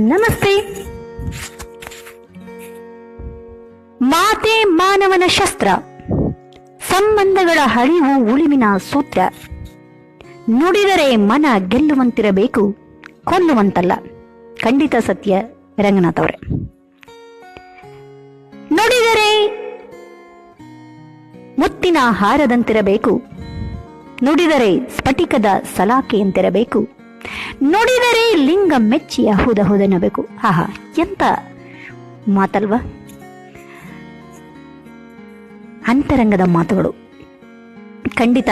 ನಮಸ್ತೆ. ಮಾತೆ ಮಾನವನ ಶಸ್ತ್ರ, ಸಂಬಂಧಗಳ ಹರಿವು ಉಳಿವಿನ ಸೂತ್ರ. ನುಡಿದರೆ ಮನ ಗೆಲ್ಲುವಂತಿರಬೇಕು, ಕೊಲ್ಲುವಂತಲ್ಲ. ಖಂಡಿತ ಸತ್ಯ, ರಂಗನಾಥ್ ಅವರೇ. ನುಡಿದರೆ ಮುತ್ತಿನ ಹಾರದಂತಿರಬೇಕು, ನುಡಿದರೆ ಸ್ಫಟಿಕದ ಸಲಾಕೆಯಂತಿರಬೇಕು, ನುಡಿದರೆ ಲಿಂಗ ಮೆಚ್ಚಿಯ ಹುದಹುದನಬೇಕು. ಆಹಾ, ಎಂತ ಮಾತಲ್ವ! ಅಂತರಂಗದ ಮಾತುಗಳು. ಖಂಡಿತ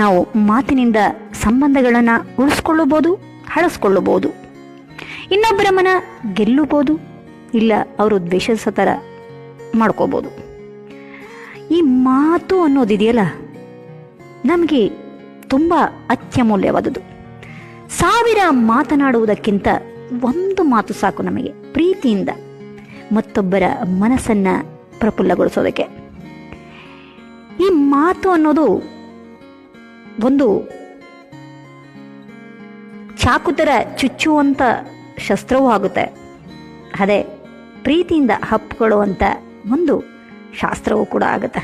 ನಾವು ಮಾತಿನಿಂದ ಸಂಬಂಧಗಳನ್ನು ಉಳಿಸ್ಕೊಳ್ಳಬಹುದು, ಹಳಸ್ಕೊಳ್ಳಬಹುದು, ಇನ್ನೊಬ್ಬರ ಮನ ಗೆಲ್ಲಬಹುದು, ಇಲ್ಲ ಅವರು ದ್ವೇಷಿಸೋ ಥರ ಮಾಡ್ಕೋಬೋದು. ಈ ಮಾತು ಅನ್ನೋದಿದೆಯಲ್ಲ, ನಮಗೆ ತುಂಬ ಅತ್ಯಮೂಲ್ಯವಾದುದು. 1000 ಮಾತನಾಡುವುದಕ್ಕಿಂತ ಒಂದು ಮಾತು ಸಾಕು ನಮಗೆ, ಪ್ರೀತಿಯಿಂದ ಮತ್ತೊಬ್ಬರ ಮನಸ್ಸನ್ನು ಪ್ರಫುಲ್ಲಗೊಳಿಸೋದಕ್ಕೆ. ಈ ಮಾತು ಅನ್ನೋದು ಒಂದು ಚಾಕು ಥರ ಚುಚ್ಚುವಂಥ ಶಸ್ತ್ರವೂ ಆಗುತ್ತೆ, ಅದೇ ಪ್ರೀತಿಯಿಂದ ಹಪ್ಕೊಳ್ಳುವಂಥ ಒಂದು ಶಾಸ್ತ್ರವೂ ಕೂಡ ಆಗುತ್ತೆ.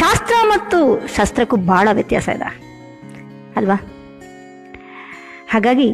ಶಾಸ್ತ್ರ ಮತ್ತು ಶಸ್ತ್ರಕ್ಕೂ ಭಾಳ ವ್ಯತ್ಯಾಸ ಇದೆ ಅಲ್ವಾ? ಹಾಗಾಗಿ